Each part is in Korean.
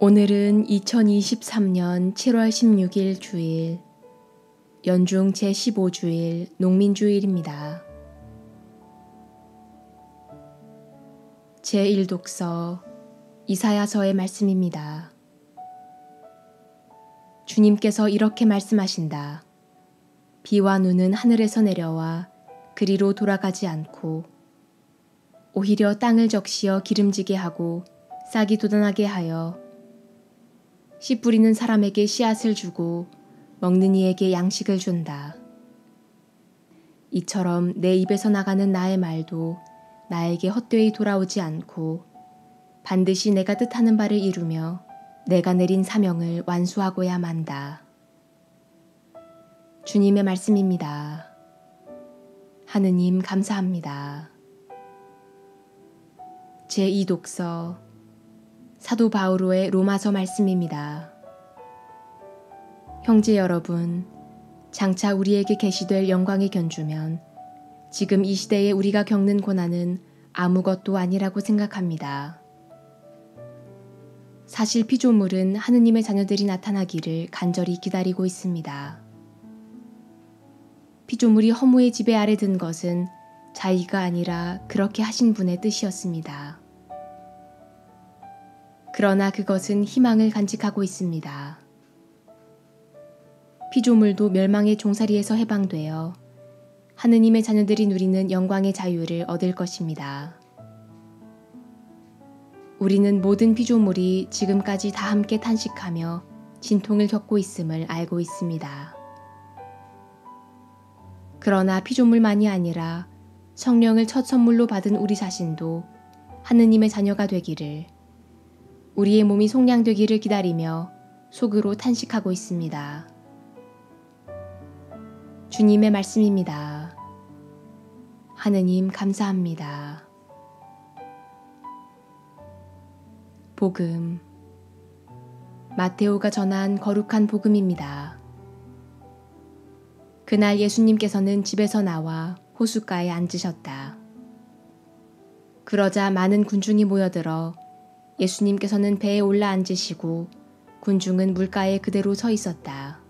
오늘은 2023년 7월 16일 주일, 연중 제15주일 농민주일입니다. 제1독서 이사야서의 말씀입니다. 주님께서 이렇게 말씀하신다. 비와 눈은 하늘에서 내려와 그리로 돌아가지 않고 오히려 땅을 적시어 기름지게 하고 싹이 돋아나게 하여 씨 뿌리는 사람에게 씨앗을 주고 먹는 이에게 양식을 준다. 이처럼 내 입에서 나가는 나의 말도 나에게 헛되이 돌아오지 않고 반드시 내가 뜻하는 바를 이루며 내가 내린 사명을 완수하고야 만다. 주님의 말씀입니다. 하느님 감사합니다. 제2독서 사도 바오로의 로마서 말씀입니다. 형제 여러분, 장차 우리에게 계시될 영광이 견주면 지금 이 시대에 우리가 겪는 고난은 아무것도 아니라고 생각합니다. 사실 피조물은 하느님의 자녀들이 나타나기를 간절히 기다리고 있습니다. 피조물이 허무의 지배 아래 든 것은 자의가 아니라 그렇게 하신 분의 뜻이었습니다. 그러나 그것은 희망을 간직하고 있습니다. 피조물도 멸망의 종살이에서 해방되어 하느님의 자녀들이 누리는 영광의 자유를 얻을 것입니다. 우리는 모든 피조물이 지금까지 다 함께 탄식하며 진통을 겪고 있음을 알고 있습니다. 그러나 피조물만이 아니라 성령을 첫 선물로 받은 우리 자신도 하느님의 자녀가 되기를, 우리의 몸이 속량되기를 기다리며 속으로 탄식하고 있습니다. 주님의 말씀입니다. 하느님 감사합니다. 복음 마테오가 전한 거룩한 복음입니다. 그날 예수님께서는 집에서 나와 호숫가에 앉으셨다. 그러자 많은 군중이 모여들어 예수님께서는 배에 올라 앉으시고 군중은 물가에 그대로 서 있었다.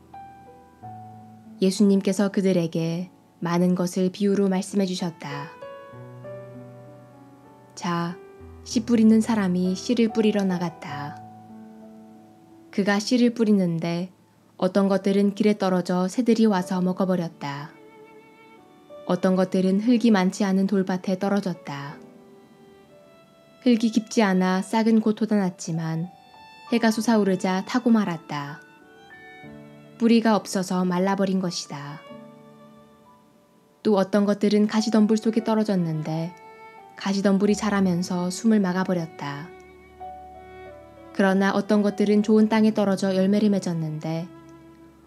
예수님께서 그들에게 많은 것을 비유로 말씀해 주셨다. 자, 씨 뿌리는 사람이 씨를 뿌리러 나갔다. 그가 씨를 뿌리는데 어떤 것들은 길에 떨어져 새들이 와서 먹어버렸다. 어떤 것들은 흙이 많지 않은 돌밭에 떨어졌다. 흙이 깊지 않아 싹은 곧 돋아났지만 해가 솟아오르자 타고 말았다. 뿌리가 없어서 말라버린 것이다. 또 어떤 것들은 가시덤불 속에 떨어졌는데 가시덤불이 자라면서 숨을 막아버렸다. 그러나 어떤 것들은 좋은 땅에 떨어져 열매를 맺었는데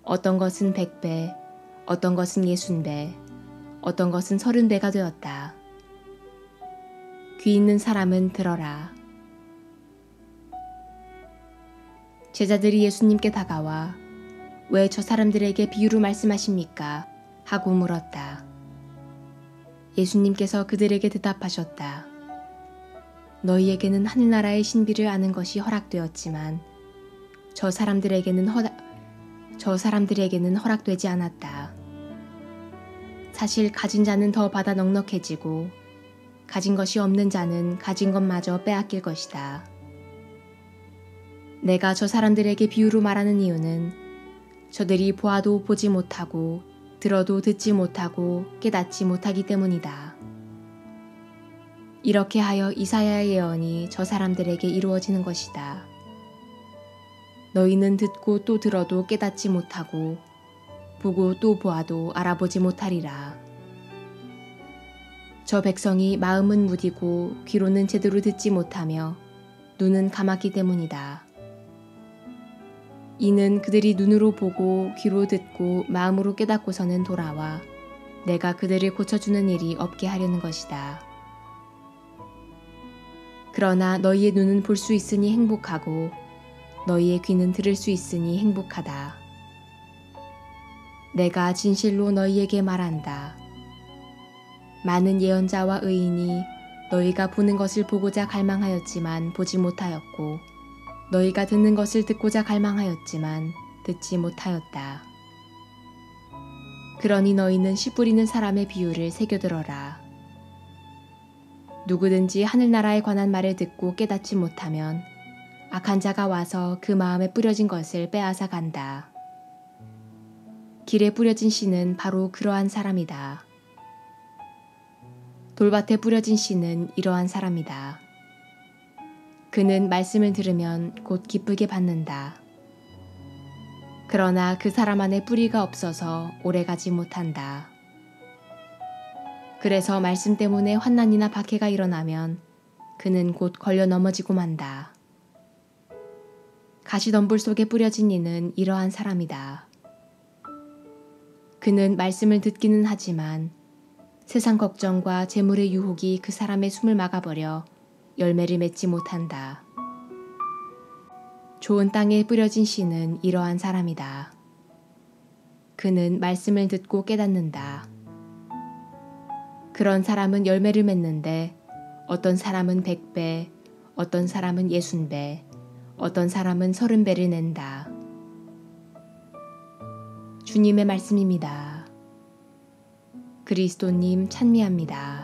어떤 것은 100배, 어떤 것은 60배, 어떤 것은 30배가 되었다. 귀 있는 사람은 들어라. 제자들이 예수님께 다가와 왜 저 사람들에게 비유로 말씀하십니까? 하고 물었다. 예수님께서 그들에게 대답하셨다. 너희에게는 하늘나라의 신비를 아는 것이 허락되었지만 저 사람들에게는 허락되지 않았다. 사실 가진 자는 더 받아 넉넉해지고 가진 것이 없는 자는 가진 것마저 빼앗길 것이다. 내가 저 사람들에게 비유로 말하는 이유는 저들이 보아도 보지 못하고 들어도 듣지 못하고 깨닫지 못하기 때문이다. 이렇게 하여 이사야의 예언이 저 사람들에게 이루어지는 것이다. 너희는 듣고 또 들어도 깨닫지 못하고 보고 또 보아도 알아보지 못하리라. 저 백성이 마음은 무디고 귀로는 제대로 듣지 못하며 눈은 감았기 때문이다. 이는 그들이 눈으로 보고 귀로 듣고 마음으로 깨닫고서는 돌아와 내가 그들을 고쳐주는 일이 없게 하려는 것이다. 그러나 너희의 눈은 볼 수 있으니 행복하고 너희의 귀는 들을 수 있으니 행복하다. 내가 진실로 너희에게 말한다. 많은 예언자와 의인이 너희가 보는 것을 보고자 갈망하였지만 보지 못하였고 너희가 듣는 것을 듣고자 갈망하였지만 듣지 못하였다. 그러니 너희는 씨 뿌리는 사람의 비유를 새겨들어라. 누구든지 하늘나라에 관한 말을 듣고 깨닫지 못하면 악한 자가 와서 그 마음에 뿌려진 것을 빼앗아 간다. 길에 뿌려진 씨는 바로 그러한 사람이다. 돌밭에 뿌려진 씨는 이러한 사람이다. 그는 말씀을 들으면 곧 기쁘게 받는다. 그러나 그 사람 안에 뿌리가 없어서 오래가지 못한다. 그래서 말씀 때문에 환난이나 박해가 일어나면 그는 곧 걸려 넘어지고 만다. 가시덤불 속에 뿌려진 이는 이러한 사람이다. 그는 말씀을 듣기는 하지만 세상 걱정과 재물의 유혹이 그 사람의 숨을 막아버려 열매를 맺지 못한다. 좋은 땅에 뿌려진 씨는 이러한 사람이다. 그는 말씀을 듣고 깨닫는다. 그런 사람은 열매를 맺는데 어떤 사람은 100배, 어떤 사람은 60배, 어떤 사람은 30배를 낸다. 주님의 말씀입니다. 그리스도님 찬미합니다.